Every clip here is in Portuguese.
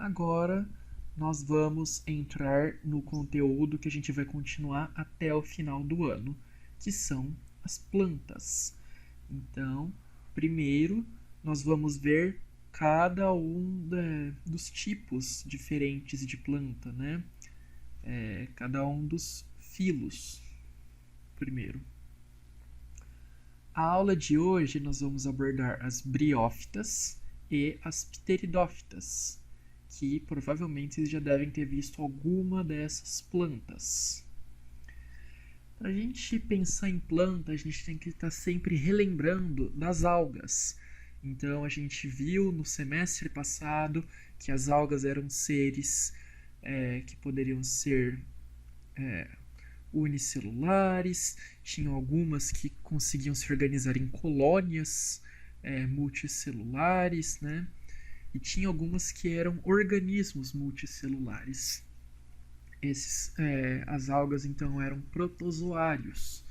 Agora nós vamos entrar no conteúdo que a gente vai continuar até o final do ano, que são as plantas. Então, primeiro nós vamos ver cada um dos tipos diferentes de planta, né? Cada um dos filos, primeiro. A aula de hoje nós vamos abordar as briófitas e as pteridófitas, que provavelmente vocês já devem ter visto alguma dessas plantas. Para a gente pensar em planta, a gente tem que estar sempre relembrando das algas. Então a gente viu no semestre passado que as algas eram seres que poderiam ser unicelulares, tinham algumas que conseguiam se organizar em colônias multicelulares, né? E tinha algumas que eram organismos multicelulares. As algas então eram protozoários,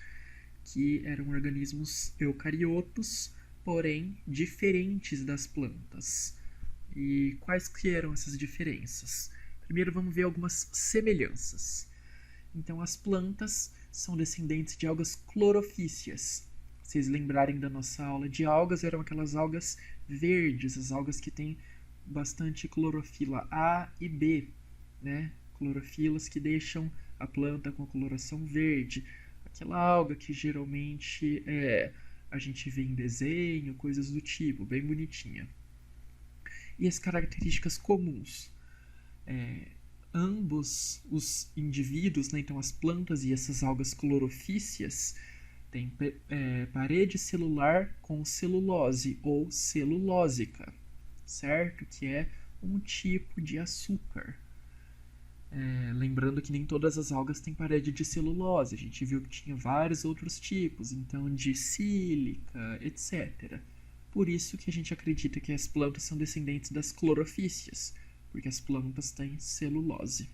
que eram organismos eucariotos, porém diferentes das plantas. E quais que eram essas diferenças? Primeiro vamos ver algumas semelhanças. Então as plantas são descendentes de algas clorofícias. Se vocês lembrarem da nossa aula de algas, eram aquelas algas verdes, as algas que têm bastante clorofila A e B, né? Clorofilas que deixam a planta com a coloração verde. Aquela alga que geralmente a gente vê em desenho, coisas do tipo, bem bonitinha. E as características comuns. Ambos os indivíduos, né, então as plantas e essas algas clorofícias, têm parede celular com celulose ou celulósica, certo? Que é um tipo de açúcar. Lembrando que nem todas as algas têm parede de celulose, a gente viu que tinha vários outros tipos, então de sílica, etc. Por isso que a gente acredita que as plantas são descendentes das clorofícias, porque as plantas têm celulose.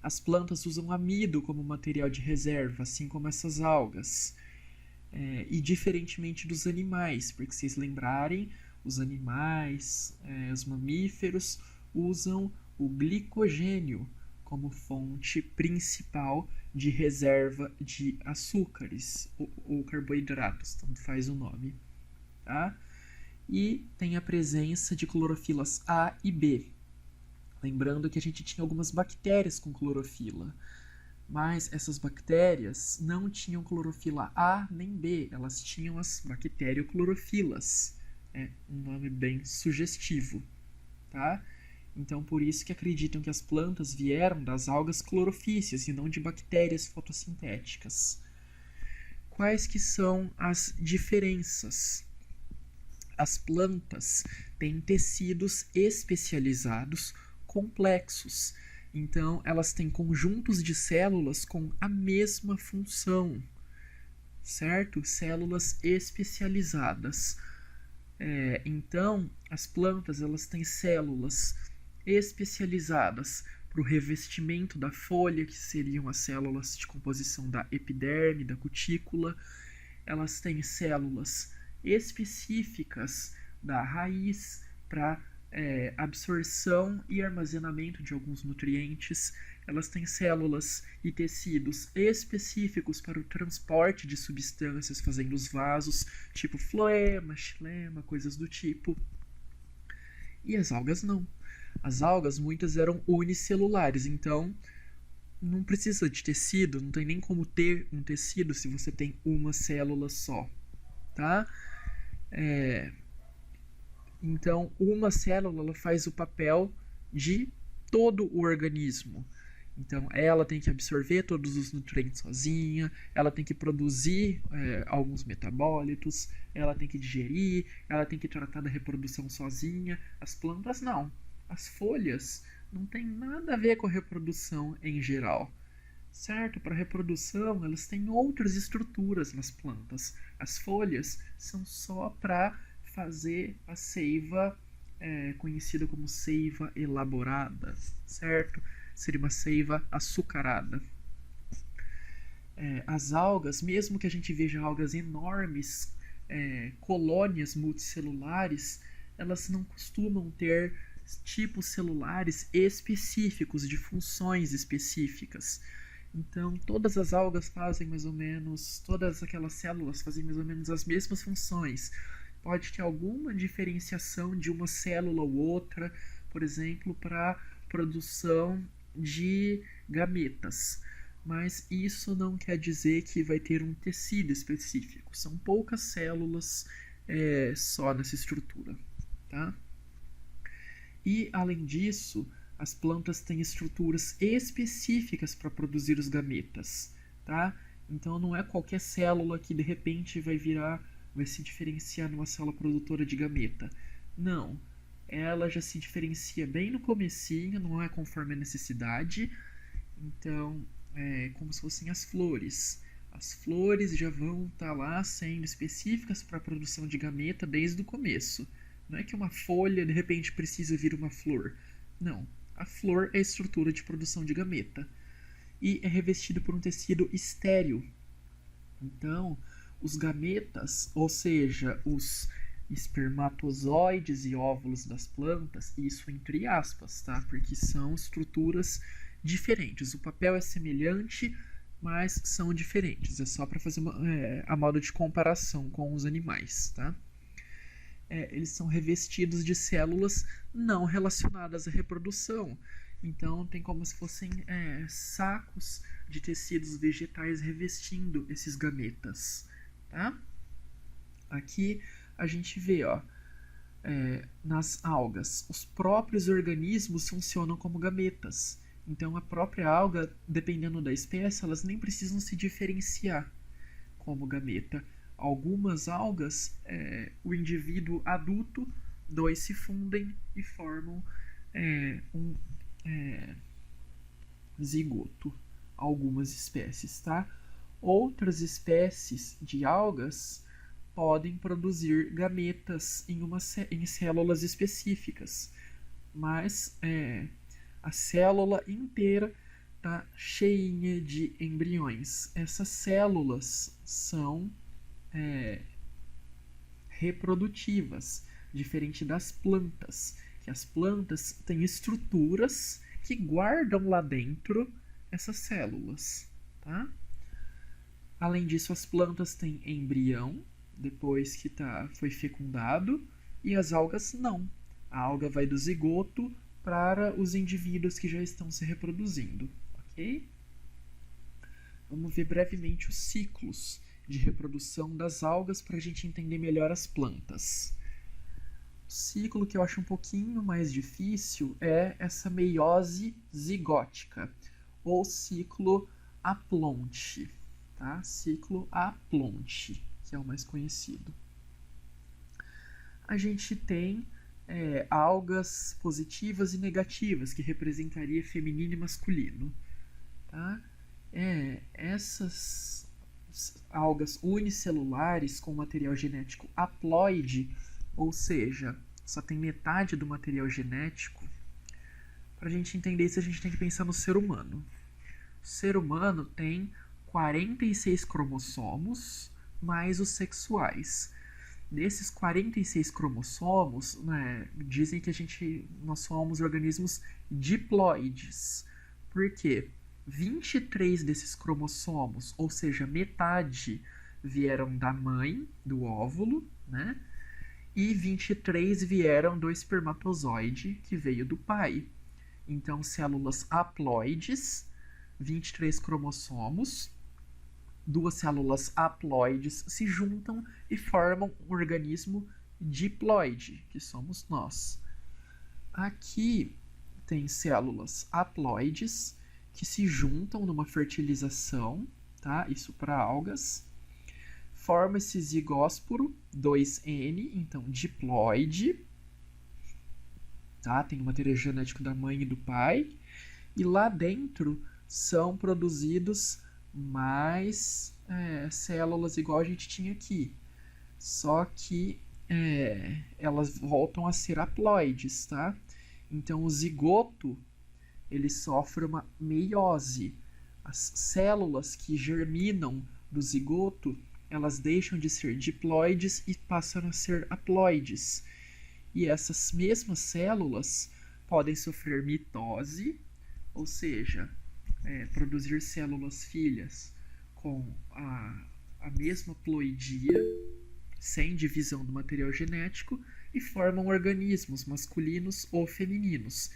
As plantas usam amido como material de reserva, assim como essas algas. E diferentemente dos animais, porque se vocês lembrarem, os animais, os mamíferos, usam o glicogênio como fonte principal de reserva de açúcares ou carboidratos, tanto faz o nome. Tá? E tem a presença de clorofilas A e B. Lembrando que a gente tinha algumas bactérias com clorofila, mas essas bactérias não tinham clorofila A nem B, elas tinham as bacterioclorofilas. É um nome bem sugestivo, tá? Então por isso que acreditam que as plantas vieram das algas clorofícias e não de bactérias fotossintéticas. Quais que são as diferenças? As plantas têm tecidos especializados complexos. Então, elas têm conjuntos de células com a mesma função, certo? Células especializadas. Então, as plantas elas têm células especializadas para o revestimento da folha, que seriam as células de composição da epiderme, da cutícula. Elas têm células específicas da raiz para absorção e armazenamento de alguns nutrientes. Elas têm células e tecidos específicos para o transporte de substâncias, fazendo os vasos, tipo floema, xilema, coisas do tipo. E as algas não. As algas, muitas eram unicelulares, então não precisa de tecido, não tem nem como ter um tecido se você tem uma célula só, tá? Então, uma célula ela faz o papel de todo o organismo. Então, ela tem que absorver todos os nutrientes sozinha, ela tem que produzir alguns metabólitos, ela tem que digerir, ela tem que tratar da reprodução sozinha. As plantas não. As folhas não tem nada a ver com a reprodução em geral. Certo? Para reprodução, elas têm outras estruturas nas plantas. As folhas são só para fazer a seiva conhecida como seiva elaborada, certo? Seria uma seiva açucarada. As algas, mesmo que a gente veja algas enormes, colônias multicelulares, elas não costumam ter tipos celulares específicos, de funções específicas. Então, todas as algas fazem mais ou menos, todas aquelas células fazem mais ou menos as mesmas funções. Pode ter alguma diferenciação de uma célula ou outra, por exemplo, para produção de gametas. Mas isso não quer dizer que vai ter um tecido específico. São poucas células só nessa estrutura, tá? E, além disso, as plantas têm estruturas específicas para produzir os gametas, tá? Então não é qualquer célula que de repente vai se diferenciar numa célula produtora de gameta. Não, ela já se diferencia bem no comecinho, não é conforme a necessidade. Então, é como se fossem as flores. As flores já vão estar lá sendo específicas para a produção de gameta desde o começo. Não é que uma folha de repente precisa vir uma flor. Não, a flor é a estrutura de produção de gameta. E é revestido por um tecido estéril. Então, os gametas, ou seja, os espermatozoides e óvulos das plantas, isso entre aspas, tá? Porque são estruturas diferentes. O papel é semelhante, mas são diferentes. É só para fazer a modo de comparação com os animais, tá? Eles são revestidos de células não relacionadas à reprodução. Então, tem como se fossem sacos de tecidos vegetais revestindo esses gametas, tá? Aqui a gente vê, ó, nas algas, os próprios organismos funcionam como gametas. Então, a própria alga, dependendo da espécie, elas nem precisam se diferenciar como gameta. Algumas algas, o indivíduo adulto, dois se fundem e formam um zigoto. Algumas espécies, tá? Outras espécies de algas podem produzir gametas em células específicas, mas a célula inteira está cheinha de embriões. Essas células são reprodutivas, diferente das plantas, que as plantas têm estruturas que guardam lá dentro essas células, tá? Além disso, as plantas têm embrião depois que foi fecundado, e as algas não. A alga vai do zigoto para os indivíduos que já estão se reproduzindo, ok? Vamos ver brevemente os ciclos de reprodução das algas para a gente entender melhor as plantas. O ciclo que eu acho um pouquinho mais difícil é essa meiose zigótica, ou ciclo Aplonte, tá? Ciclo Aplonte, que é o mais conhecido. A gente tem algas positivas e negativas, que representaria feminino e masculino, tá? Essas algas unicelulares com material genético haploide, ou seja, só tem metade do material genético. Para a gente entender isso, a gente tem que pensar no ser humano. O ser humano tem 46 cromossomos mais os sexuais. Desses 46 cromossomos, dizem que nós somos organismos diploides. Por quê? 23 desses cromossomos, ou seja, metade, vieram da mãe, do óvulo, né? E 23 vieram do espermatozoide, que veio do pai. Então, células haploides, 23 cromossomos, duas células haploides se juntam e formam um organismo diploide, que somos nós. Aqui tem células haploides que se juntam numa fertilização, tá? Isso para algas. Forma esse zigósporo 2N, então diploide, tá? Tem o material genético da mãe e do pai. E lá dentro são produzidos mais células igual a gente tinha aqui. Só que elas voltam a ser haploides, tá? Então o zigoto ele sofre uma meiose. As células que germinam do zigoto, elas deixam de ser diploides e passam a ser haploides. E essas mesmas células podem sofrer mitose, ou seja, produzir células filhas com a mesma ploidia, sem divisão do material genético, e formam organismos masculinos ou femininos.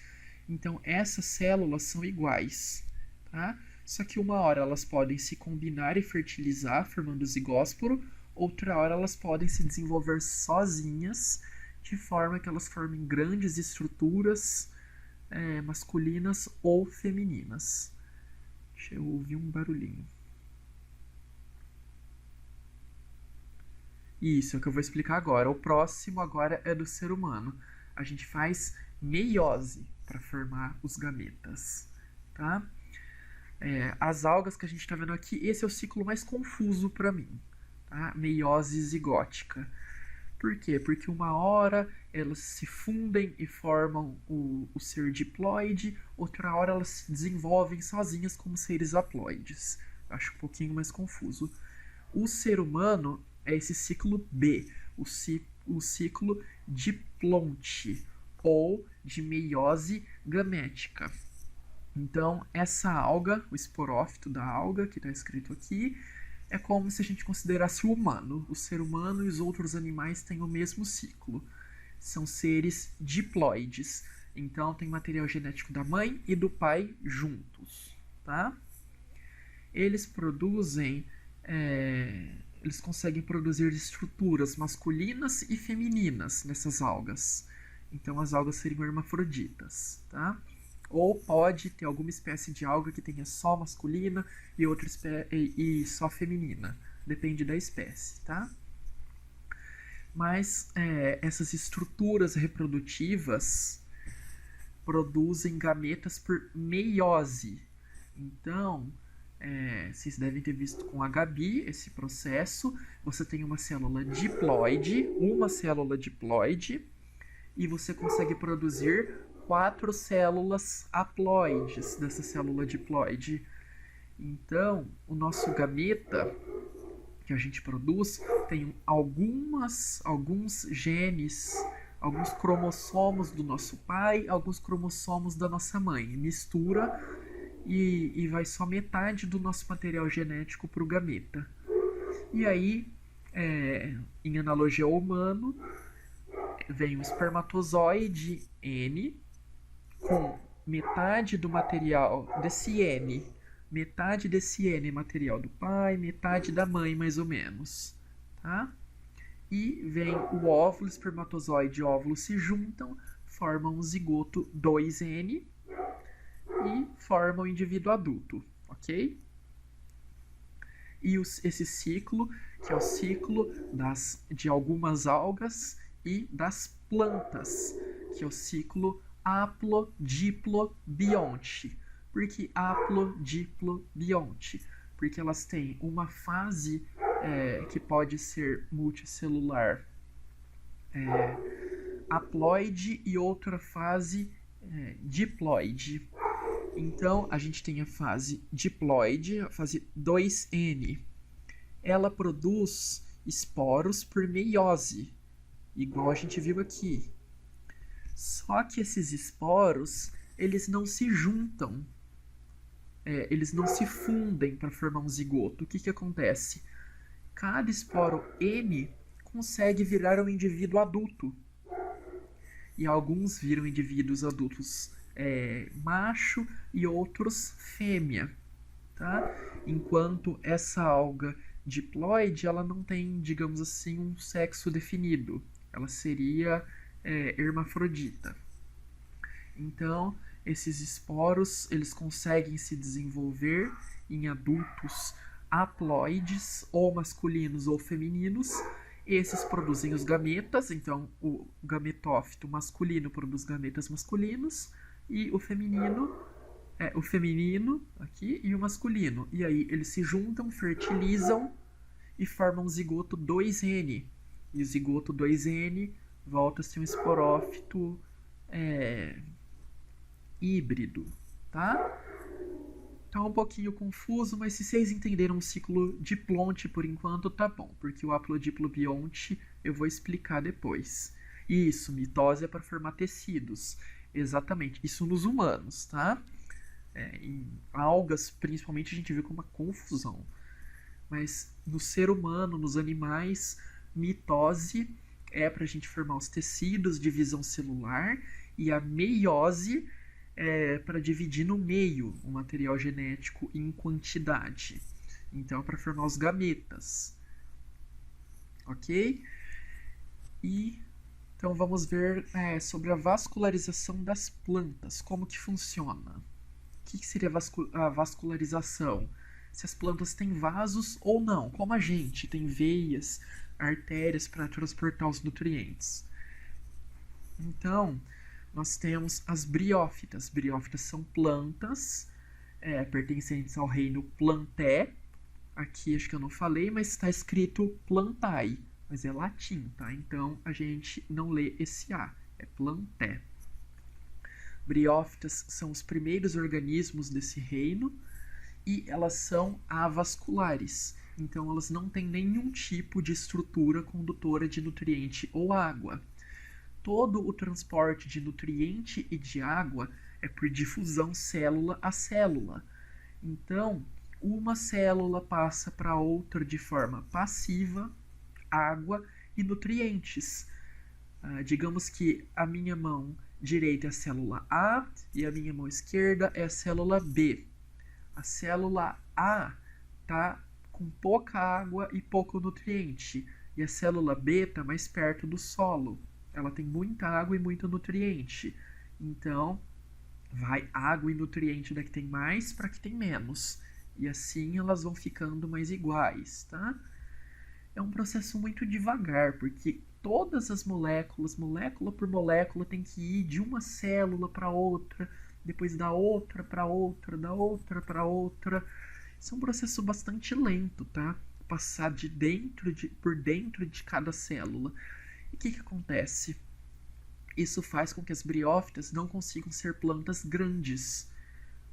Então, essas células são iguais, tá? Só que uma hora elas podem se combinar e fertilizar, formando zigósporo, outra hora elas podem se desenvolver sozinhas, de forma que elas formem grandes estruturas masculinas ou femininas. Deixa eu ouvir um barulhinho. Isso é o que eu vou explicar agora. O próximo agora é do ser humano. A gente faz meiose para formar os gametas, tá? As algas que a gente está vendo aqui, esse é o ciclo mais confuso para mim, tá? Meiose zigótica. Por quê? Porque uma hora elas se fundem e formam o ser diploide, outra hora elas se desenvolvem sozinhas como seres haploides. Acho um pouquinho mais confuso. O ser humano é esse ciclo B, o ciclo diplonte, ou de meiose gamética. Então, essa alga, o esporófito da alga, que está escrito aqui, é como se a gente considerasse o humano. O ser humano e os outros animais têm o mesmo ciclo. São seres diploides. Então, tem material genético da mãe e do pai juntos, tá? Eles produzem... eles conseguem produzir estruturas masculinas e femininas nessas algas. Então, as algas seriam hermafroditas, tá? Ou pode ter alguma espécie de alga que tenha só masculina e outra e só feminina. Depende da espécie, tá? Mas essas estruturas reprodutivas produzem gametas por meiose. Então, vocês devem ter visto com a Gabi esse processo. Você tem uma célula diploide, e você consegue produzir 4 células haploides dessa célula diploide. Então, o nosso gameta que a gente produz tem alguns genes, alguns cromossomos do nosso pai, alguns cromossomos da nossa mãe. Mistura e vai só metade do nosso material genético para o gameta. E aí, em analogia ao humano, vem um espermatozoide N com metade do material desse N. Metade desse N é material do pai, metade da mãe, mais ou menos, tá? E vem o óvulo, espermatozoide e óvulo se juntam, formam um zigoto 2N e formam o indivíduo adulto, ok? E esse ciclo, que é o ciclo de algumas algas e das plantas, que é o ciclo haplo-diplo-bionte. Por que haplo-diplo-bionte? Porque elas têm uma fase que pode ser multicelular haploide e outra fase diploide. Então, a gente tem a fase diploide, a fase 2N. Ela produz esporos por meiose, igual a gente viu aqui. Só que esses esporos, eles não se juntam. Eles não se fundem para formar um zigoto. O que acontece? Cada esporo N consegue virar um indivíduo adulto. E alguns viram indivíduos adultos macho e outros fêmea, tá? Enquanto essa alga diploide, ela não tem, digamos assim, um sexo definido. Ela seria hermafrodita. Então, esses esporos, eles conseguem se desenvolver em adultos haploides, ou masculinos ou femininos. Esses produzem os gametas, então o gametófito masculino produz gametas masculinos, e o feminino aqui e o masculino. E aí eles se juntam, fertilizam e formam um zigoto 2N. E o zigoto 2N volta a ser um esporófito híbrido, tá? Tá um pouquinho confuso, mas se vocês entenderam o ciclo diplonte por enquanto, tá bom, porque o haplodiplobionte eu vou explicar depois. Isso, mitose é para formar tecidos. Exatamente, isso nos humanos, tá? Em algas, principalmente, a gente vê como uma confusão. Mas no ser humano, nos animais, mitose é para a gente formar os tecidos, divisão celular, e a meiose é para dividir no meio o material genético em quantidade. Então, é para formar os gametas. Ok? E então vamos ver sobre a vascularização das plantas, como que funciona. O que seria a vascularização? Se as plantas têm vasos ou não, como a gente tem veias, artérias para transportar os nutrientes. Então, nós temos as briófitas. Briófitas são plantas pertencentes ao reino Plantae. Aqui acho que eu não falei, mas está escrito Plantae, mas é latim, tá? Então a gente não lê esse A, é Plantae. Briófitas são os primeiros organismos desse reino e elas são avasculares. Então elas não têm nenhum tipo de estrutura condutora de nutriente ou água. Todo o transporte de nutriente e de água é por difusão célula a célula. Então, uma célula passa para outra de forma passiva, água e nutrientes. Digamos que a minha mão direita é a célula A e a minha mão esquerda é a célula B. A célula A está com pouca água e pouco nutriente, e a célula B está mais perto do solo. Ela tem muita água e muito nutriente. Então, vai água e nutriente da que tem mais para que tem menos. E assim elas vão ficando mais iguais, tá? É um processo muito devagar, porque todas as moléculas, molécula por molécula, tem que ir de uma célula para outra, depois da outra para outra, da outra para outra. Isso é um processo bastante lento, tá? Passar por dentro de cada célula. E o que acontece? Isso faz com que as briófitas não consigam ser plantas grandes.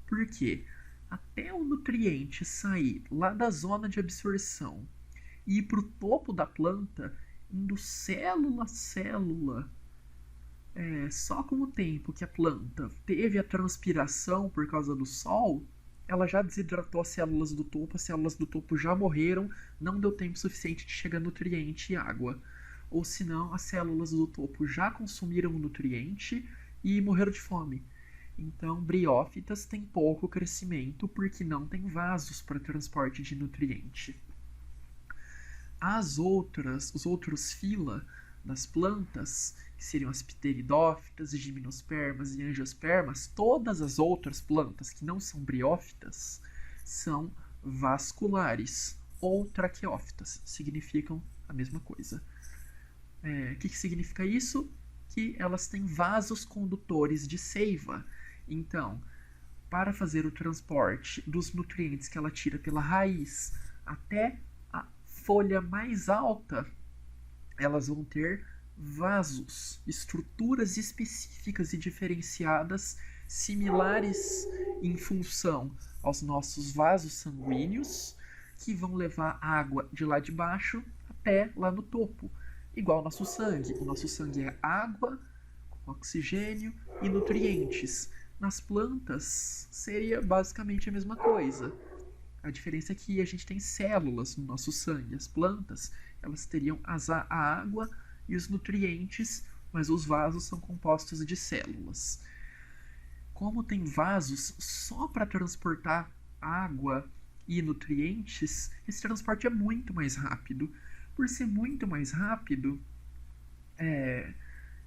Por quê? Até o nutriente sair lá da zona de absorção e ir para o topo da planta, indo célula a célula, só com o tempo que a planta teve a transpiração por causa do sol, ela já desidratou as células do topo já morreram, não deu tempo suficiente de chegar nutriente e água. Ou senão, as células do topo já consumiram o nutriente e morreram de fome. Então, briófitas têm pouco crescimento porque não tem vasos para transporte de nutriente. Os outros fila das plantas, que seriam as pteridófitas, gimnospermas e angiospermas, todas as outras plantas que não são briófitas são vasculares ou traqueófitas, significam a mesma coisa. O que significa isso? Que elas têm vasos condutores de seiva. Então, para fazer o transporte dos nutrientes que ela tira pela raiz até a folha mais alta, elas vão ter vasos, estruturas específicas e diferenciadas, similares em função aos nossos vasos sanguíneos, que vão levar água de lá de baixo até lá no topo. Igual ao nosso sangue. O nosso sangue é água, oxigênio e nutrientes. Nas plantas seria basicamente a mesma coisa. A diferença é que a gente tem células no nosso sangue. As plantas, elas teriam a água e os nutrientes, mas os vasos são compostos de células. Como tem vasos só para transportar água e nutrientes, esse transporte é muito mais rápido. Por ser muito mais rápido,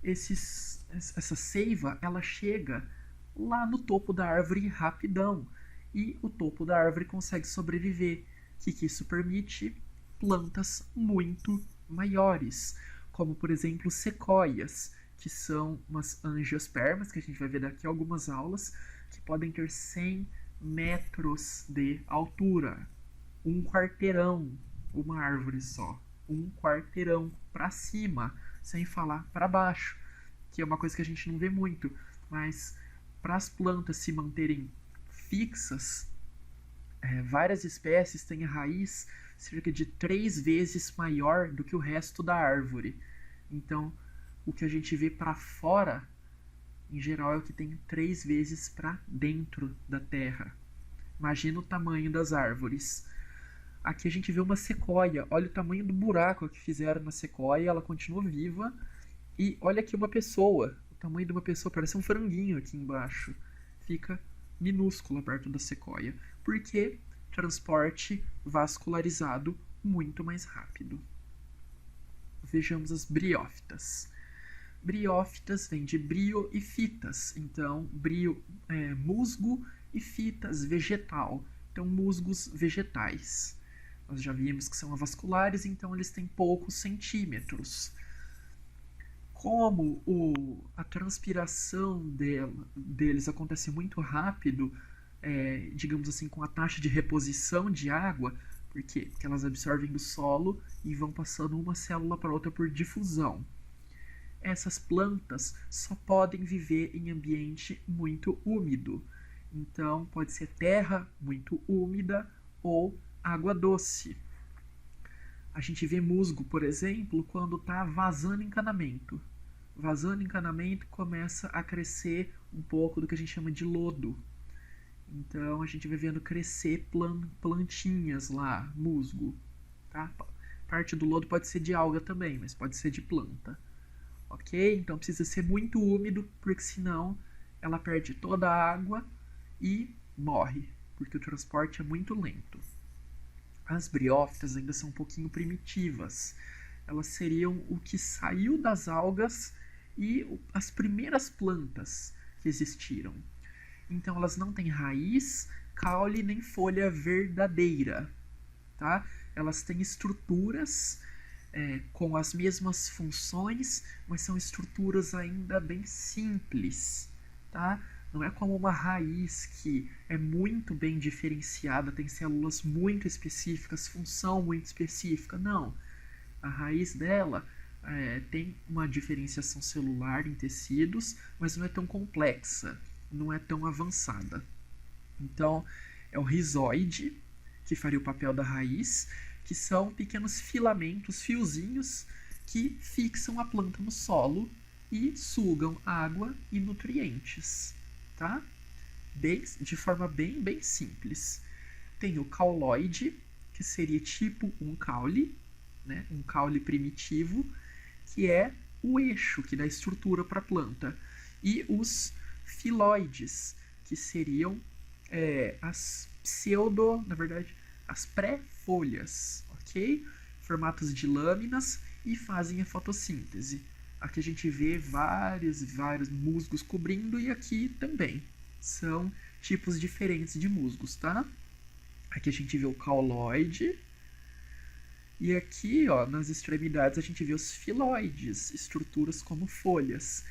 essa seiva ela chega lá no topo da árvore rapidão e o topo da árvore consegue sobreviver. O que isso permite? Plantas muito maiores, como por exemplo sequoias, que são umas angiospermas, que a gente vai ver daqui a algumas aulas, que podem ter 100 metros de altura, um quarteirão, uma árvore só. Um quarteirão para cima, sem falar para baixo, que é uma coisa que a gente não vê muito, mas para as plantas se manterem fixas, várias espécies têm a raiz cerca de 3 vezes maior do que o resto da árvore. Então, o que a gente vê para fora em geral é o que tem 3 vezes para dentro da terra. Imagina o tamanho das árvores. Aqui a gente vê uma sequoia. Olha o tamanho do buraco que fizeram na sequoia. Ela continua viva. E olha aqui uma pessoa. O tamanho de uma pessoa parece um franguinho aqui embaixo. Fica minúscula perto da sequoia. Porque transporte vascularizado muito mais rápido. Vejamos as briófitas. Briófitas vem de brio e fitas. Então, brio é musgo e fitas vegetal. Então, musgos vegetais. Nós já vimos que são avasculares, então eles têm poucos centímetros. Como a transpiração deles acontece muito rápido, digamos assim, com a taxa de reposição de água, por quê? Porque elas absorvem do solo e vão passando uma célula para outra por difusão. Essas plantas só podem viver em ambiente muito úmido. Então, pode ser terra muito úmida ou água doce. A gente vê musgo, por exemplo, quando está vazando encanamento. Vazando encanamento começa a crescer um pouco do que a gente chama de lodo. Então a gente vai vendo crescer plantinhas lá, musgo. Tá? Parte do lodo pode ser de alga também, mas pode ser de planta. Ok? Então precisa ser muito úmido, porque senão ela perde toda a água e morre, porque o transporte é muito lento. As briófitas ainda são um pouquinho primitivas. Elas seriam o que saiu das algas e as primeiras plantas que existiram. Então elas não têm raiz, caule nem folha verdadeira. Tá? Elas têm estruturas com as mesmas funções, mas são estruturas ainda bem simples. Tá? Não é como uma raiz que é muito bem diferenciada, tem células muito específicas, função muito específica. Não. A raiz dela tem uma diferenciação celular em tecidos, mas não é tão complexa, não é tão avançada. Então, é o rizoide que faria o papel da raiz, que são pequenos filamentos, fiozinhos, que fixam a planta no solo e sugam água e nutrientes. Tá? De forma bem simples. Tem o cauloide, que seria tipo um caule, né? Um caule primitivo, que é o eixo que dá estrutura para a planta. E os filoides, que seriam as pré-folhas, ok? Formatos de lâminas e fazem a fotossíntese. Aqui a gente vê vários musgos cobrindo e aqui também. São tipos diferentes de musgos, tá? Aqui a gente vê o cauloide. E aqui, ó, nas extremidades a gente vê os filoides, estruturas como folhas.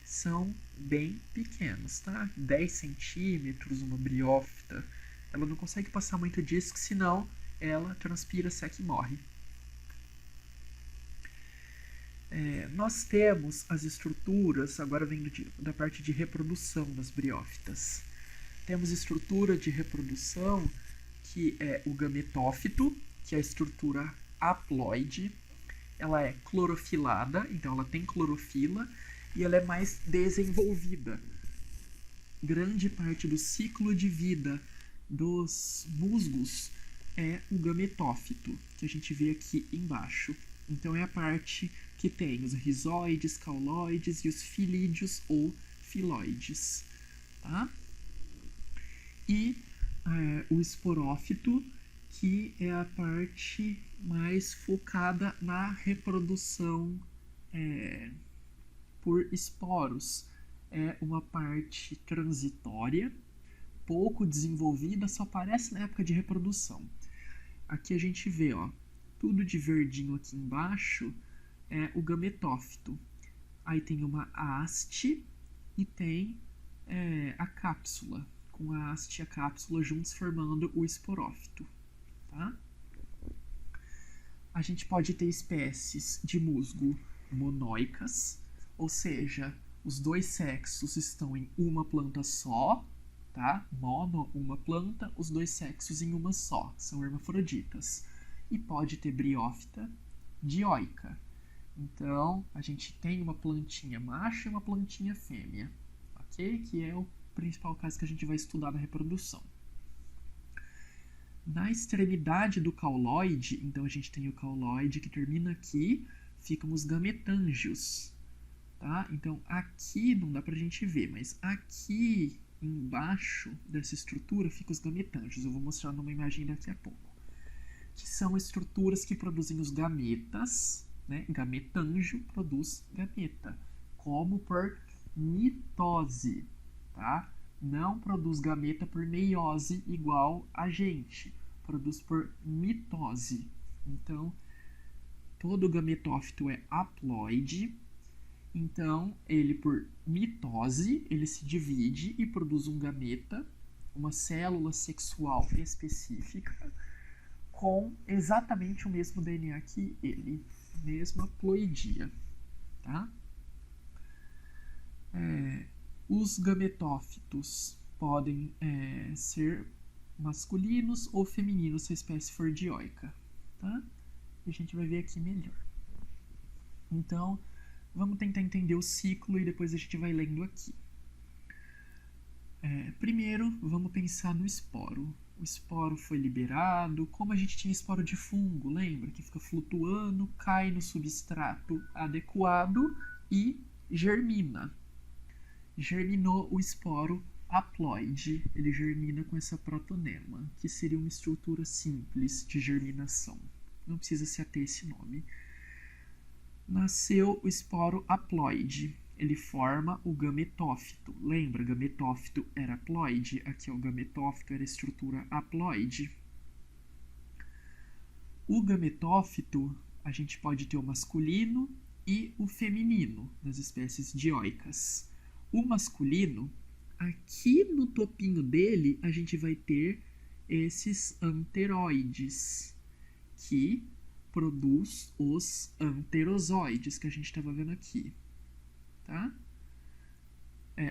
São bem pequenos, tá? 10 centímetros, uma briófita. Ela não consegue passar muito disso, senão ela transpira, seca e morre. Nós temos as estruturas, agora vendo da parte de reprodução das briófitas. Temos estrutura de reprodução, que é o gametófito, que é a estrutura haploide. Ela é clorofilada, então ela tem clorofila, e ela é mais desenvolvida. Grande parte do ciclo de vida dos musgos é o gametófito, que a gente vê aqui embaixo. Então é a parte que tem os rizoides, cauloides e os filídeos ou filoides. Tá? E o esporófito, que é a parte mais focada na reprodução por esporos. É uma parte transitória, pouco desenvolvida, só aparece na época de reprodução. Aqui a gente vê, ó, tudo de verdinho aqui embaixo é o gametófito. Aí tem uma haste e tem a cápsula, com a haste e a cápsula juntos formando o esporófito. Tá? A gente pode ter espécies de musgo monóicas, ou seja, os dois sexos estão em uma planta só, tá? Mono, uma planta, os dois sexos em uma só, são hermafroditas. E pode ter briófita dioica. Então, a gente tem uma plantinha macho e uma plantinha fêmea. ok? Que é o principal caso que a gente vai estudar na reprodução. Na extremidade do cauloide, então a gente tem o cauloide que termina aqui, ficam os gametângios, tá? Então aqui não dá pra gente ver, mas aqui embaixo dessa estrutura ficam os gametângios. Eu vou mostrar numa imagem daqui a pouco. Que são estruturas que produzem os gametas, né? Gametângio produz gameta, como por mitose, tá? Não produz gameta por meiose igual a gente, produz por mitose. Então, todo gametófito é haploide, então ele por mitose, ele se divide e produz um gameta, uma célula sexual específica, com exatamente o mesmo DNA que ele, mesma ploidia, tá? Os gametófitos podem ser masculinos ou femininos se a espécie for dioica, tá? E a gente vai ver aqui melhor. Então, vamos tentar entender o ciclo e depois a gente vai lendo aqui. Primeiro, vamos pensar no esporo. O esporo foi liberado, como a gente tinha esporo de fungo, lembra? Que fica flutuando, cai no substrato adequado e germina. Germinou o esporo haploide, ele germina com essa protonema, que seria uma estrutura simples de germinação. Não precisa se ater esse nome. Nasceu o esporo haploide. Ele forma o gametófito. Lembra, gametófito era haploide, aqui é o gametófito era a estrutura haploide. O gametófito, a gente pode ter o masculino e o feminino nas espécies dioicas. O masculino, aqui no topinho dele, a gente vai ter esses anteroides, que produz os anterozoides, que a gente estava vendo aqui. Tá?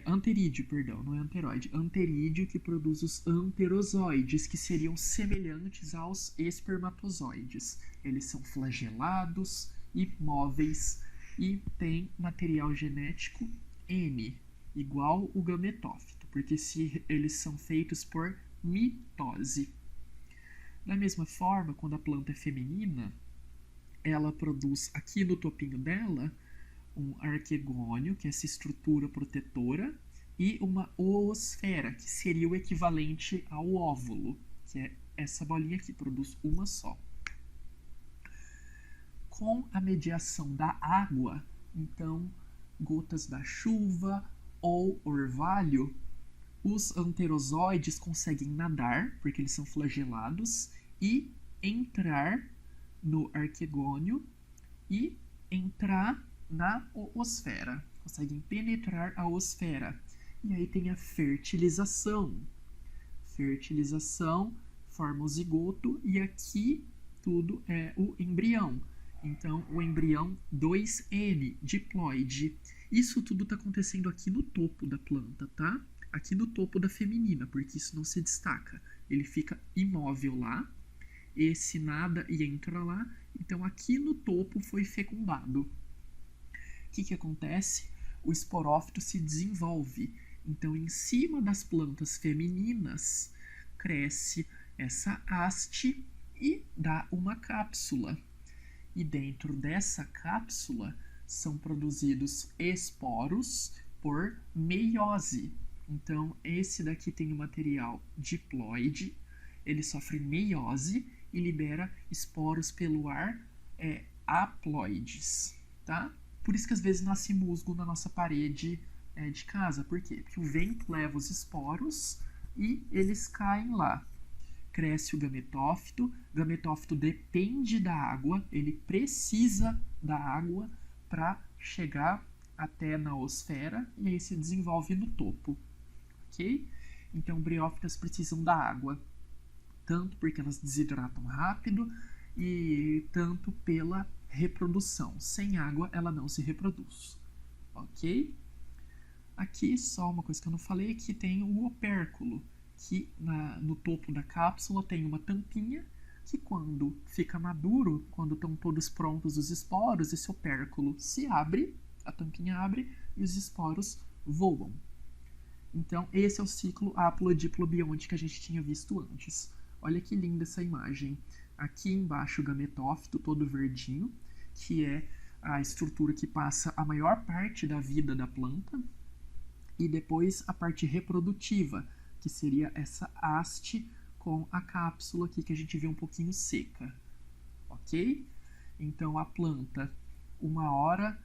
Anterídeo, perdão, não é anteroide. Anterídeo que produz os anterozoides, que seriam semelhantes aos espermatozoides. Eles são flagelados e móveis e têm material genético N, igual o gametófito, porque eles são feitos por mitose. Da mesma forma, quando a planta é feminina, ela produz aqui no topinho dela um arquegônio, que é essa estrutura protetora, e uma oosfera, que seria o equivalente ao óvulo, que é essa bolinha aqui, produz uma só. Com a mediação da água, então, gotas da chuva ou orvalho, os anterozoides conseguem nadar, porque eles são flagelados, e entrar no arquegônio e entrar na oosfera, conseguem penetrar a oosfera. E aí tem a fertilização. Fertilização forma o zigoto e aqui tudo é o embrião. Então, o embrião 2N, diploide. Isso tudo está acontecendo aqui no topo da planta, tá? Aqui no topo da feminina, porque isso não se destaca. Ele fica imóvel lá, esse nada e entra lá. Então, aqui no topo foi fecundado. O que acontece? O esporófito se desenvolve. Então, em cima das plantas femininas, cresce essa haste e dá uma cápsula. E dentro dessa cápsula são produzidos esporos por meiose. Então, esse daqui tem o material diploide, ele sofre meiose e libera esporos pelo ar haploides, tá? Por isso que às vezes nasce musgo na nossa parede de casa. Por quê? Porque o vento leva os esporos e eles caem lá. Cresce o gametófito. O gametófito depende da água, ele precisa da água para chegar até na noosfera e aí se desenvolve no topo, ok? Então, briófitas precisam da água, tanto porque elas desidratam rápido e tanto pela reprodução. Sem água, ela não se reproduz, ok? Aqui, só uma coisa que eu não falei, que tem o opérculo, que no topo da cápsula tem uma tampinha que quando fica maduro, quando estão todos prontos os esporos, esse opérculo se abre, a tampinha abre e os esporos voam. Então, esse é o ciclo haploidiplobionte que a gente tinha visto antes. Olha que linda essa imagem. Aqui embaixo o gametófito todo verdinho, que é a estrutura que passa a maior parte da vida da planta, e depois a parte reprodutiva, que seria essa haste com a cápsula aqui que a gente vê um pouquinho seca, ok? Então a planta, uma hora,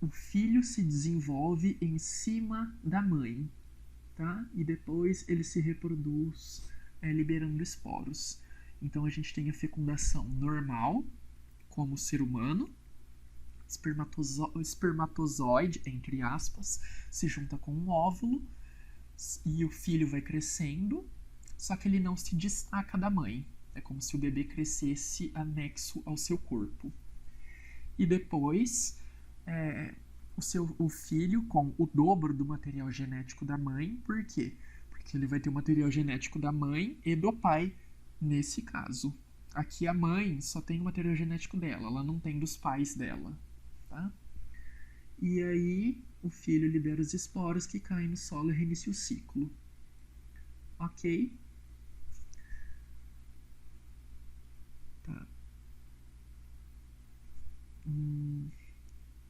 o filho se desenvolve em cima da mãe, tá? E depois ele se reproduz liberando esporos. Então a gente tem a fecundação normal, como o ser humano, o espermatozoide, entre aspas, se junta com um óvulo e o filho vai crescendo, só que ele não se destaca da mãe. É como se o bebê crescesse anexo ao seu corpo. E depois, o filho com o dobro do material genético da mãe. Por quê? Porque ele vai ter o material genético da mãe e do pai, nesse caso. Aqui a mãe só tem o material genético dela, ela não tem dos pais dela, tá? E aí o filho libera os esporos que caem no solo e reinicia o ciclo. Ok? Tá.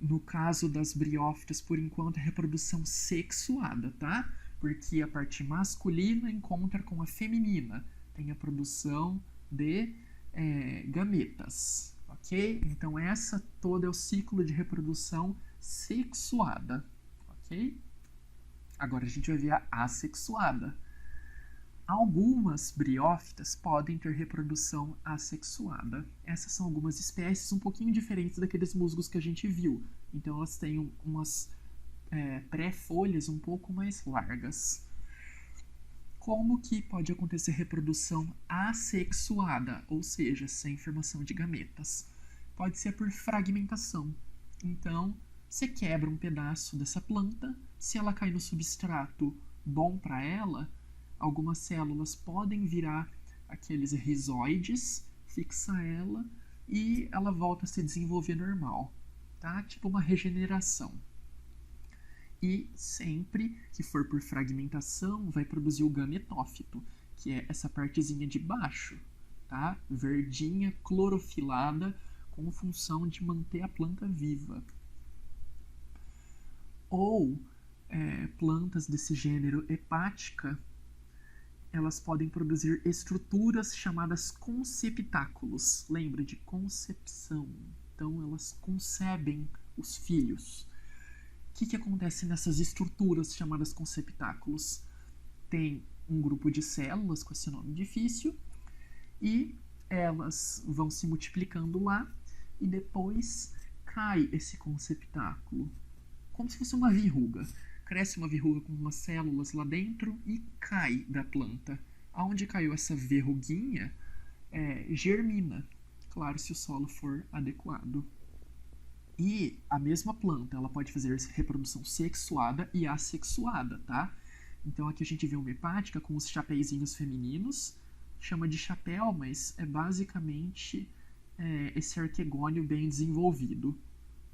No caso das briófitas, por enquanto, é reprodução sexuada, tá? Porque a parte masculina encontra com a feminina. Tem a produção de gametas, ok? Então essa toda é o ciclo de reprodução sexuada, ok? Agora a gente vai ver a assexuada. Algumas briófitas podem ter reprodução assexuada. Essas são algumas espécies um pouquinho diferentes daqueles musgos que a gente viu. Então elas têm umas pré-folhas um pouco mais largas. Como que pode acontecer reprodução assexuada, ou seja, sem formação de gametas? Pode ser por fragmentação. Então, você quebra um pedaço dessa planta, se ela cair no substrato bom para ela, algumas células podem virar aqueles rizoides, fixa ela e ela volta a se desenvolver normal, tá? Tipo uma regeneração. E sempre que for por fragmentação, vai produzir o gametófito, que é essa partezinha de baixo, tá? Verdinha, clorofilada, com função de manter a planta viva. Ou plantas desse gênero hepática, elas podem produzir estruturas chamadas conceptáculos. Lembra de concepção? Então elas concebem os filhos. O que acontece nessas estruturas chamadas conceptáculos? Tem um grupo de células com esse nome difícil e elas vão se multiplicando lá e depois cai esse conceptáculo, como se fosse uma verruga. Cresce uma verruga com umas células lá dentro e cai da planta. Aonde caiu essa verruguinha, germina. Claro, se o solo for adequado. E a mesma planta, ela pode fazer reprodução sexuada e assexuada, tá? Então aqui a gente vê uma hepática com os chapeizinhos femininos. Chama de chapéu, mas é basicamente esse arquegônio bem desenvolvido.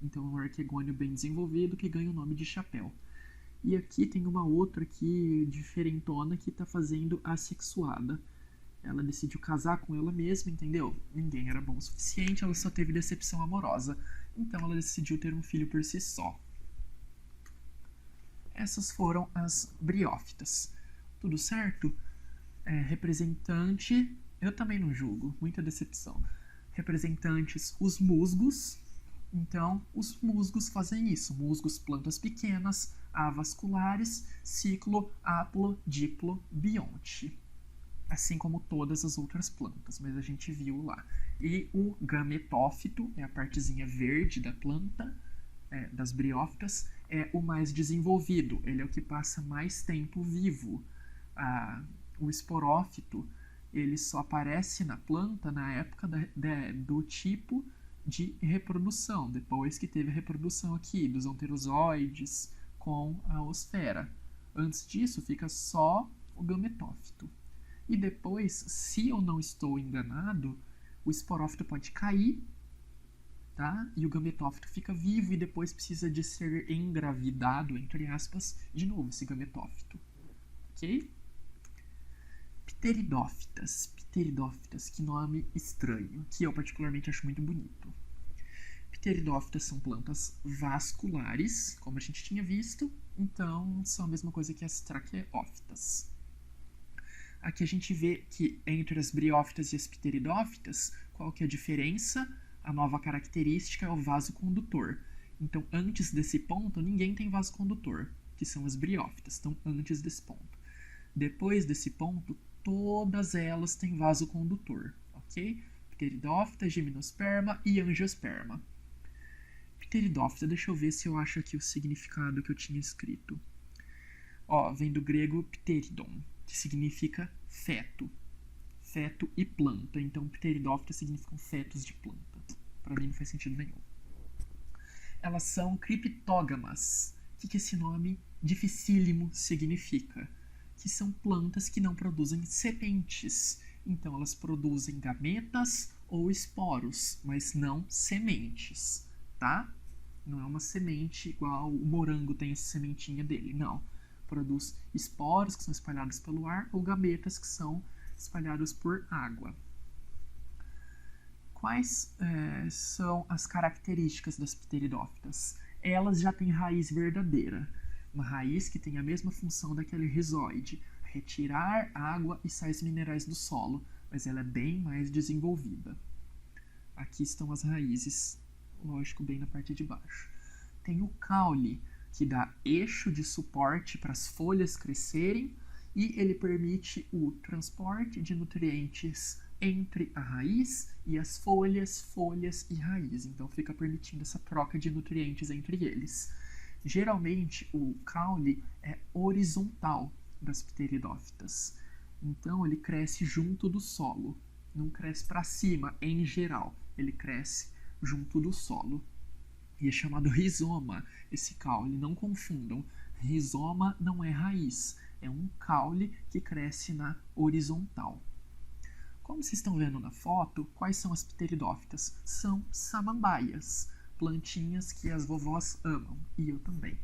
Então é um arquegônio bem desenvolvido que ganha o nome de chapéu. E aqui tem uma outra aqui, diferentona, que está fazendo assexuada. Ela decidiu casar com ela mesma, entendeu? Ninguém era bom o suficiente, ela só teve decepção amorosa. Então ela decidiu ter um filho por si só. Essas foram as briófitas. Tudo certo? Representante, eu também não julgo, muita decepção. Representantes, os musgos. Então, os musgos fazem isso. Musgos, plantas pequenas, avasculares, ciclo haploidiplobionte. Assim como todas as outras plantas, mas a gente viu lá. E o gametófito, é a partezinha verde da planta, das briófitas, é o mais desenvolvido. Ele é o que passa mais tempo vivo. O esporófito, ele só aparece na planta na época do tipo de reprodução, depois que teve a reprodução aqui dos anterozoides com a osfera. Antes disso, fica só o gametófito. E depois, se eu não estou enganado, o esporófito pode cair tá? E o gametófito fica vivo e depois precisa de ser engravidado, entre aspas, de novo esse gametófito, ok? Pteridófitas. Pteridófitas, que nome estranho, que eu particularmente acho muito bonito. Pteridófitas são plantas vasculares, como a gente tinha visto, então são a mesma coisa que as traqueófitas. Aqui a gente vê que entre as briófitas e as pteridófitas, qual que é a diferença? A nova característica é o vaso condutor. Então, antes desse ponto, ninguém tem vaso condutor, que são as briófitas, estão antes desse ponto. Depois desse ponto, todas elas têm vaso condutor, ok? Pteridófita, gimnosperma e angiosperma. Pteridófita, deixa eu ver se eu acho aqui o significado que eu tinha escrito. Ó, vem do grego pteridon, que significa feto. Feto e planta. Então, pteridófita significam fetos de planta. Para mim não faz sentido nenhum. Elas são criptógamas. O que esse nome dificílimo significa? Que são plantas que não produzem sementes. Então, elas produzem gametas ou esporos, mas não sementes, tá? Não é uma semente igual o morango tem essa sementinha dele, não. Produz esporos que são espalhados pelo ar ou gametas que são espalhados por água. Quais são as características das pteridófitas? Elas já têm raiz verdadeira, uma raiz que tem a mesma função daquele rizoide, retirar água e sais minerais do solo, mas ela é bem mais desenvolvida. Aqui estão as raízes, lógico, bem na parte de baixo. Tem o caule, que dá eixo de suporte para as folhas crescerem e ele permite o transporte de nutrientes entre a raiz e as folhas e raiz. Então fica permitindo essa troca de nutrientes entre eles. Geralmente o caule é horizontal das pteridófitas. Então ele cresce junto do solo, não cresce para cima em geral, ele cresce junto do solo. E é chamado rizoma esse caule, não confundam. Rizoma não é raiz, é um caule que cresce na horizontal. Como vocês estão vendo na foto, quais são as pteridófitas? São samambaias, plantinhas que as vovós amam, e eu também.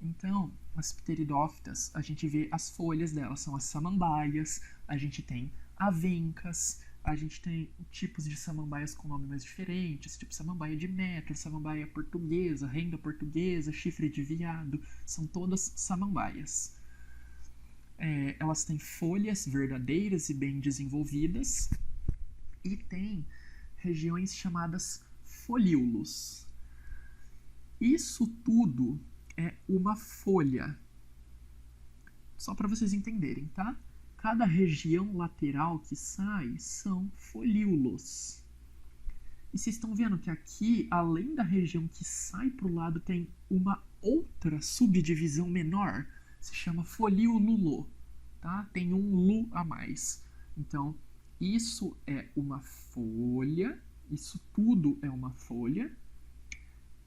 Então, as pteridófitas, a gente vê as folhas delas, são as samambaias, a gente tem avencas, a gente tem tipos de samambaias com nomes mais diferentes, tipo samambaia de metro, samambaia portuguesa, renda portuguesa, chifre de veado, são todas samambaias. Elas têm folhas verdadeiras e bem desenvolvidas e tem regiões chamadas folíolos. Isso tudo é uma folha. Só para vocês entenderem, tá? Cada região lateral que sai são folíolos. E vocês estão vendo que aqui, além da região que sai para o lado, tem uma outra subdivisão menor. Se chama folíolulo, tá? Tem um lu a mais. Então, isso é uma folha. Isso tudo é uma folha.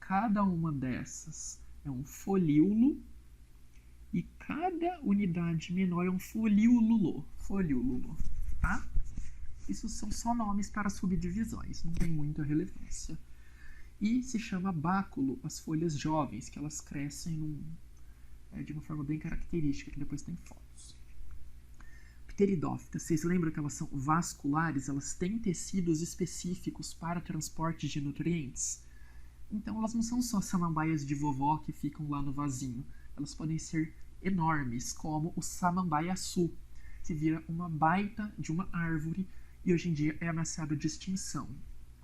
Cada uma dessas é um folíolo. E cada unidade menor é um folíolulo. Folíolulo, tá? Isso são só nomes para subdivisões, não tem muita relevância. E se chama báculo as folhas jovens, que elas crescem de uma forma bem característica, que depois tem fotos. Pteridófitas, vocês lembram que elas são vasculares? Elas têm tecidos específicos para transporte de nutrientes? Então elas não são só samambaias de vovó que ficam lá no vasinho. Elas podem ser enormes, como o samambaiaçu, que vira uma baita de uma árvore e hoje em dia é ameaçado de extinção.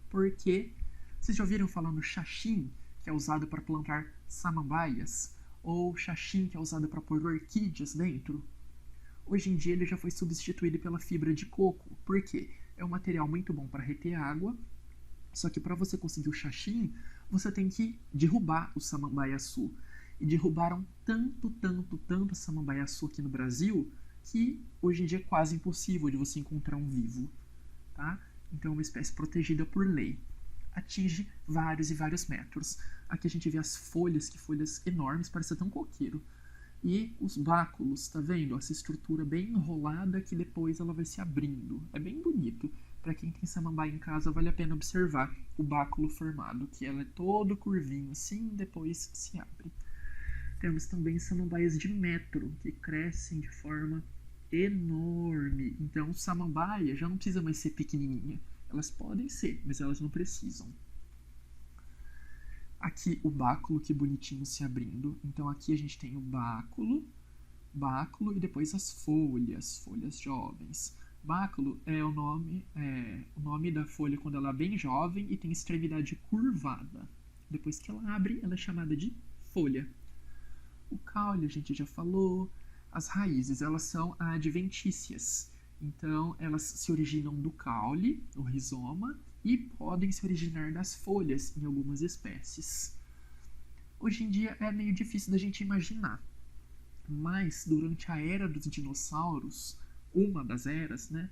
Porque vocês já ouviram falar no xaxim, que é usado para plantar samambaias, ou xaxim, que é usado para pôr orquídeas dentro? Hoje em dia ele já foi substituído pela fibra de coco. Por quê? É um material muito bom para reter água, só que para você conseguir o xaxim, você tem que derrubar o samambaiaçu. E derrubaram tanto samambaiaçu aqui no Brasil, que hoje em dia é quase impossível de você encontrar um vivo. Tá? Então é uma espécie protegida por lei. Atinge vários e vários metros. Aqui a gente vê as folhas, que folhas enormes, parece até um coqueiro. E os báculos, tá vendo? Essa estrutura bem enrolada que depois ela vai se abrindo. É bem bonito. Para quem tem samambaia em casa, vale a pena observar o báculo formado, que ela é todo curvinho assim, depois se abre. Temos também samambaias de metro, que crescem de forma enorme. Então, samambaia já não precisa mais ser pequenininha. Elas podem ser, mas elas não precisam. Aqui o báculo, que bonitinho se abrindo. Então aqui a gente tem o báculo e depois as folhas jovens. Báculo é o nome da folha quando ela é bem jovem e tem extremidade curvada. Depois que ela abre, ela é chamada de folha. O caule a gente já falou. As raízes, elas são adventícias. Então, elas se originam do caule, o rizoma, e podem se originar das folhas em algumas espécies. Hoje em dia é meio difícil da gente imaginar, mas durante a era dos dinossauros, uma das eras, né,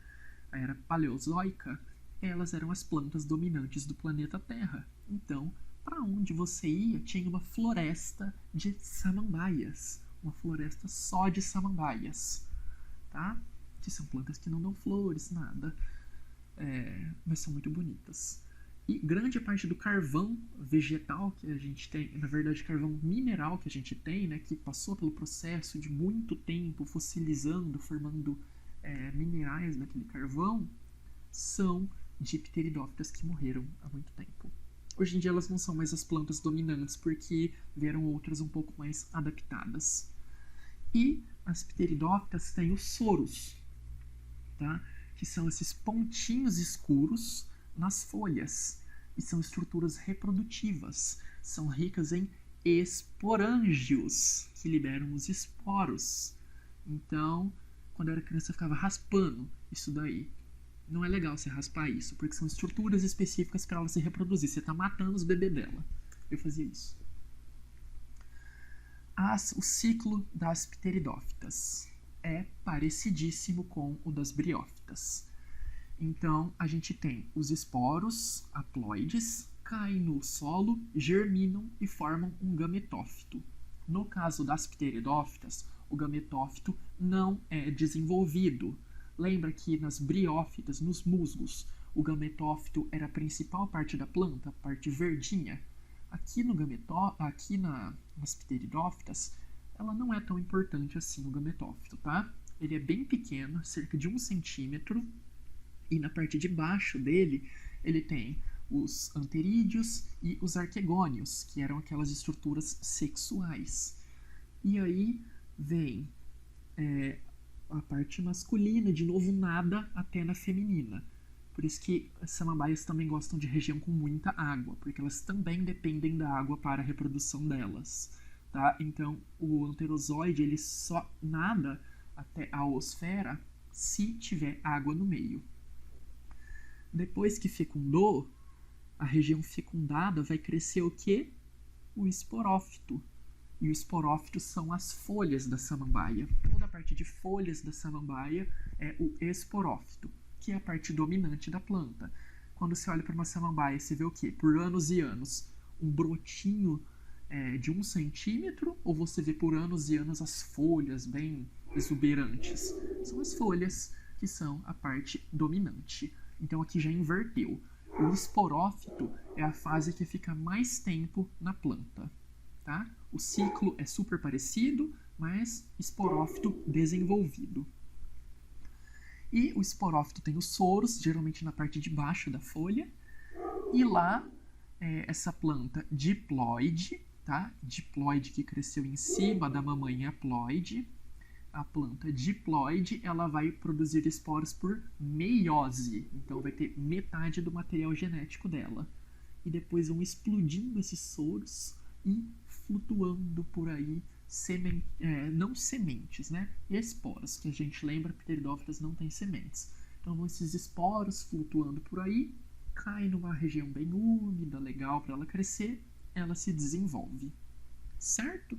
a era paleozoica, elas eram as plantas dominantes do planeta Terra. Então, para onde você ia, tinha uma floresta de samambaias, uma floresta só de samambaias, tá? Que são plantas que não dão flores, nada, mas são muito bonitas. E grande parte do carvão vegetal que a gente tem, na verdade carvão mineral que a gente tem, né, que passou pelo processo de muito tempo fossilizando, formando minerais daquele carvão, são de pteridófitas que morreram há muito tempo. Hoje em dia elas não são mais as plantas dominantes porque vieram outras um pouco mais adaptadas. E as pteridófitas têm os soros, tá? Que são esses pontinhos escuros nas folhas e são estruturas reprodutivas. São ricas em esporângios, que liberam os esporos. Então, quando eu era criança, eu ficava raspando isso daí. Não é legal você raspar isso, porque são estruturas específicas para ela se reproduzir. Você está matando os bebês dela. Eu fazia isso. O ciclo das pteridófitas é parecidíssimo com o das briófitas. Então, a gente tem os esporos haploides, caem no solo, germinam e formam um gametófito. No caso das pteridófitas, o gametófito não é desenvolvido. Lembra que nas briófitas, nos musgos, o gametófito era a principal parte da planta, a parte verdinha. Aqui nas pteridófitas, ela não é tão importante assim o gametófito, tá? Ele é bem pequeno, cerca de 1 centímetro, e na parte de baixo dele, ele tem os anterídeos e os arquegônios, que eram aquelas estruturas sexuais. E aí vem a parte masculina, de novo nada até na feminina. Por isso que as samambaias também gostam de região com muita água, porque elas também dependem da água para a reprodução delas. Tá? Então, o anterozoide ele só nada até a oosfera se tiver água no meio. Depois que fecundou, a região fecundada vai crescer o quê? O esporófito. E o esporófito são as folhas da samambaia. Toda a parte de folhas da samambaia é o esporófito, que é a parte dominante da planta. Quando você olha para uma samambaia, você vê o quê? Por anos e anos, um brotinho de 1 centímetro, ou você vê por anos e anos as folhas bem exuberantes? São as folhas que são a parte dominante. Então aqui já inverteu. O esporófito é a fase que fica mais tempo na planta. Tá? O ciclo é super parecido, mas esporófito desenvolvido. E o esporófito tem os soros, geralmente na parte de baixo da folha. E lá, essa planta diploide, tá? Diploide que cresceu em cima da mamãe haploide. A planta diploide, ela vai produzir esporos por meiose. Então vai ter metade do material genético dela. E depois vão explodindo esses soros e flutuando por aí, não sementes, né? Esporos, que a gente lembra, pteridófitas não tem sementes. Então vão esses esporos flutuando por aí, cai numa região bem úmida, legal para ela crescer, ela se desenvolve. Certo?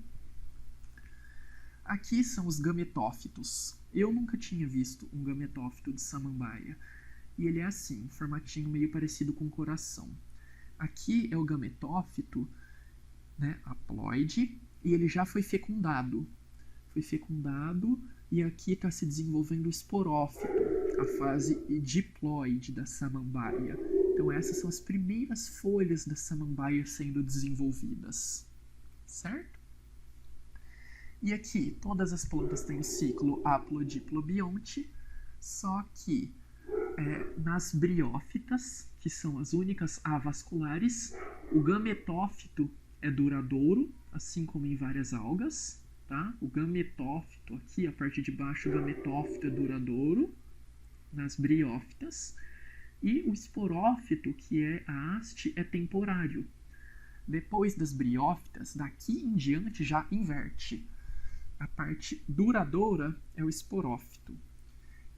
Aqui são os gametófitos. Eu nunca tinha visto um gametófito de samambaia. E ele é assim, um formatinho meio parecido com um coração. Aqui é o gametófito, né, haploide, e ele já foi fecundado. Foi fecundado E aqui está se desenvolvendo o esporófito, a fase diploide da samambaia. Então essas são as primeiras folhas da samambaia sendo desenvolvidas, certo? E aqui, todas as plantas têm o ciclo haplodiplobionte, só que nas briófitas, que são as únicas avasculares, o gametófito é duradouro, assim como em várias algas, tá? O gametófito aqui, a parte de baixo, o gametófito é duradouro nas briófitas, e o esporófito, que é a haste, é temporário. Depois das briófitas, daqui em diante já inverte. A parte duradoura é o esporófito.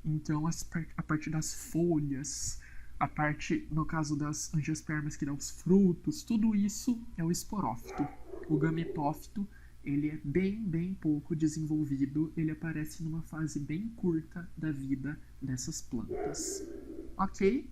Então, a parte das folhas, a parte, no caso das angiospermas, que dá os frutos, tudo isso é o esporófito. O gametófito, ele é bem pouco desenvolvido, ele aparece numa fase bem curta da vida dessas plantas. Ok?